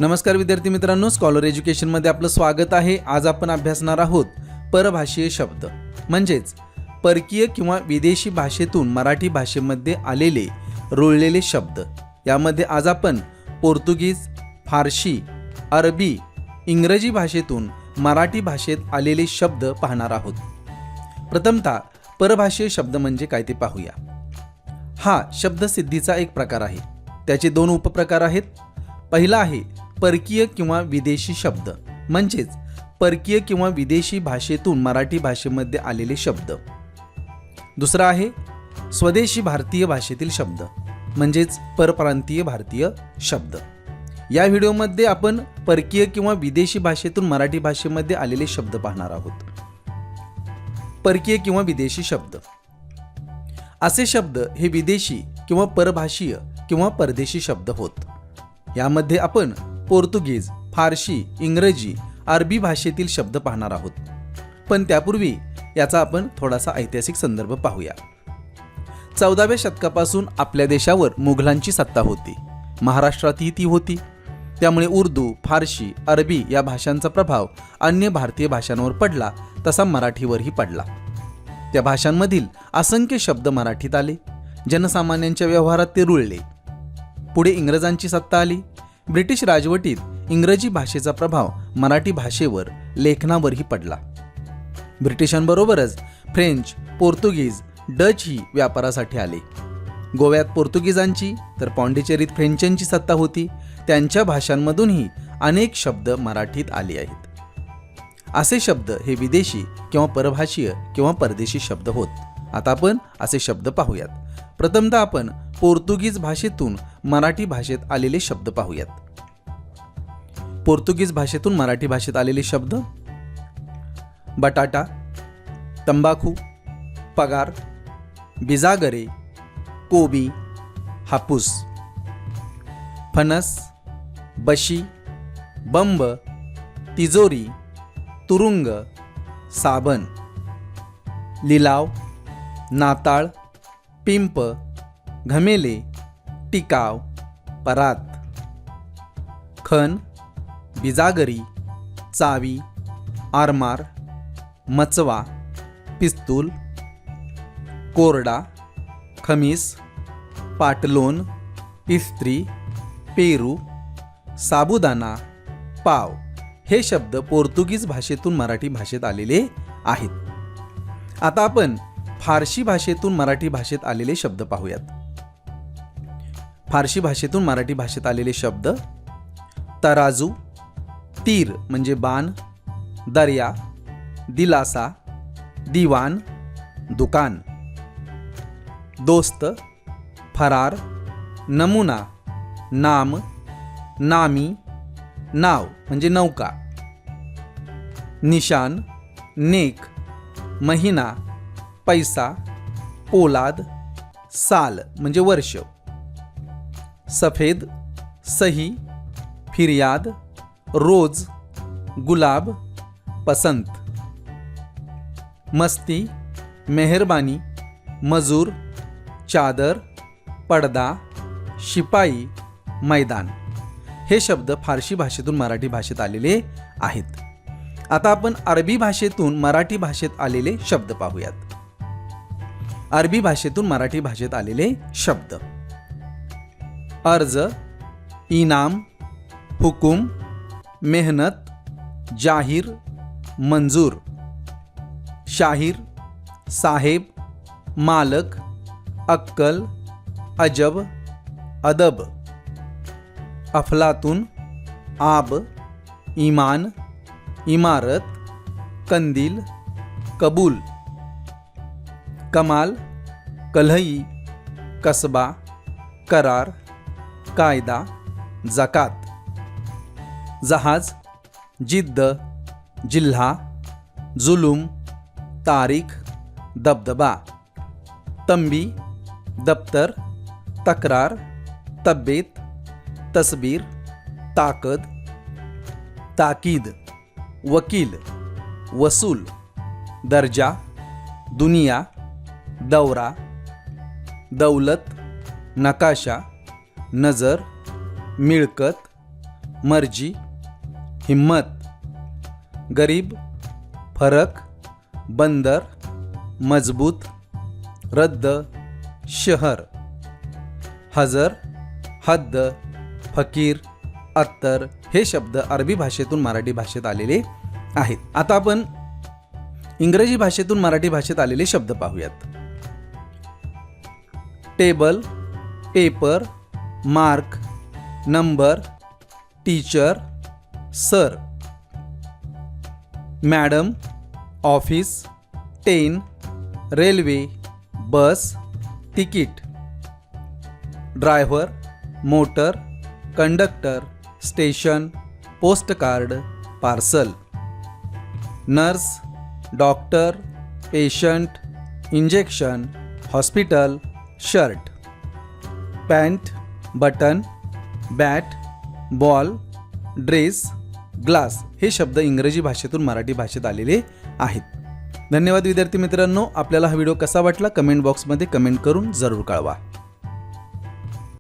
नमस्कार विद्यार्थी मित्रांनो, स्कॉलर एज्युकेशनमध्ये आपलं स्वागत आहे। आज आपण अभ्यासणार आहोत परभाषीय शब्द म्हणजेच परकीय किंवा विदेशी भाषेतून मराठी भाषेमध्ये आलेले रुळलेले शब्द। यामध्ये आज आपण पोर्तुगीज, फारसी, अरबी, इंग्रजी भाषेतून मराठी भाषेत आलेले शब्द पाहणार आहोत। प्रथमतः परभाषीय शब्द म्हणजे काय ते पाहूया। हा शब्दसिद्धीचा एक प्रकार आहे। त्याचे दोन उपप्रकार आहेत। पहिला आहे परकीय किंवा विदेशी शब्द म्हणजेच परकीय किंवा विदेशी भाषेतून मराठी भाषेमध्ये आलेले शब्द। दुसरा आहे स्वदेशी भारतीय भाषेतील शब्द म्हणजेच परप्रांतीय भारतीय शब्द। या व्हिडिओमध्ये आपण परकीय किंवा विदेशी भाषेतून मराठी भाषेमध्ये आलेले शब्द पाहणार आहोत। परकीय किंवा विदेशी शब्द असे शब्द हे विदेशी किंवा परभाषीय किंवा परदेशी शब्द होत। यामध्ये आपण पोर्तुगीज, फारसी, इंग्रजी, अरबी भाषेतील शब्द पाहणार आहोत। पण त्यापूर्वी याचा आपण थोडासा ऐतिहासिक संदर्भ पाहूया। 14व्या शतकापासून आपल्या देशावर मुघलांची सत्ता होती। महाराष्ट्रातही ती होती। त्यामुळे उर्दू, फारसी, अरबी या भाषांचा प्रभाव अन्य भारतीय भाषांवर पडला तसा मराठीवरही पडला। त्या भाषांमधील असंख्य शब्द मराठीत आले। जनसामान्यांच्या व्यवहारात ते रुळले। पुढे इंग्रजांची सत्ता आली। ब्रिटिश राजवटीत इंग्रजी भाषेचा प्रभाव मराठी भाषेवर, लेखनावरही पडला। ब्रिटिशांबरोबरच फ्रेंच, पोर्तुगीज, डच ही व्यापारासाठी आले। गोव्यात पोर्तुगीजांची तर पॉंडिचेरीत फ्रेंचांची सत्ता होती। त्यांच्या भाषांमधूनही अनेक शब्द मराठीत आले आहेत। असे शब्द हे विदेशी किंवा परभाषीय किंवा परदेशी शब्द होत। आता आपण असे शब्द पाहूयात। प्रथमतः आपण पोर्तुगीज भाषेतून मराठी भाषेत आलेले शब्द पाहूयात। पोर्तुगीज भाषेतून मराठी भाषेत आलेले शब्द बटाटा, तंबाखू, पगार, बिजागरे, कोबी, हापूस, फणस, बशी, बंब, तिजोरी, तुरुंग, साबण, लिलाव, नाताळ, पिंप, घमेले, टिकाव, परात, खण, बिजागरी, चावी, आरमार, मचवा, पिस्तूल, कोरडा, खमीस, पाटलोन, इस्त्री, पेरू, साबुदाणा, पाव हे शब्द पोर्तुगीज भाषेतून मराठी भाषेत आलेले आहेत। आता आपण फारसी भाषेतून मराठी भाषेत आलेले शब्द पाहूयात। फारसी भाषेतून मराठी भाषेत आलेले शब्द तराजू, तीर म्हणजे बाण, दर्या, दिलासा, दिवाण, दुकान, दोस्त, फरार, नमुना, नाम, नामी, नाव म्हणजे नौका, निशान, नेक, महिना, पैसा, पोलाद, साल म्हणजे वर्ष, सफेद, सही, फिर्याद, रोज, गुलाब, पसंत, मस्ती, मेहरबानी, मजूर, चादर, पडदा, शिपाई, मैदान हे शब्द फारसी भाषेतून मराठी भाषेत आलेले आहेत। आता आपण अरबी भाषेतून मराठी भाषेत आलेले शब्द पाहूयात। अरबी भाषेतून मराठी भाषेत आलेले शब्द अर्ज, इनाम, हुकुम, मेहनत, जाहीर, मंजूर, शाहीर, साहेब, मालक, अक्कल, अजब, अदब, अफलातून, आब, ईमान, इमारत, कंदील, कबूल, कमाल, कल्हई, कसबा, करार, कायदा, जकात, जहाज, जिद्द, जिल्हा, जुलूम, तारीख, दबदबा, तंबी, दप्तर, तक्रार, तब्येत, तस्बीर, ताकद, ताकीद, वकील, वसूल, दर्जा, दुनिया, दौरा, दौलत, नकाशा, नजर, मिळकत, मर्जी, हिम्मत, गरीब, फरक, बंदर, मजबूत, रद्द, शहर, हजर, हद्द, फकीर, अत्तर हे शब्द अरबी भाषेतून मराठी भाषेत आलेले आहेत. आता आपण इंग्रजी भाषेतून मराठी भाषेत आलेले शब्द पाहूयात. Table, paper, mark, number, teacher, sir, madam, office, train, railway, bus, ticket, driver, motor, conductor, station, postcard, parcel, nurse, doctor, patient, injection, hospital, shirt, pant, button, bat, ball, dress, glass हे शब्द इंग्रजी भाषेतून मराठी भाषेत आलेले आहेत. धन्यवाद विद्यार्थी मित्रांनो. आपल्याला हा व्हिडिओ कसा वाटला कमेंट बॉक्समध्ये कमेंट करून जरूर कळवा.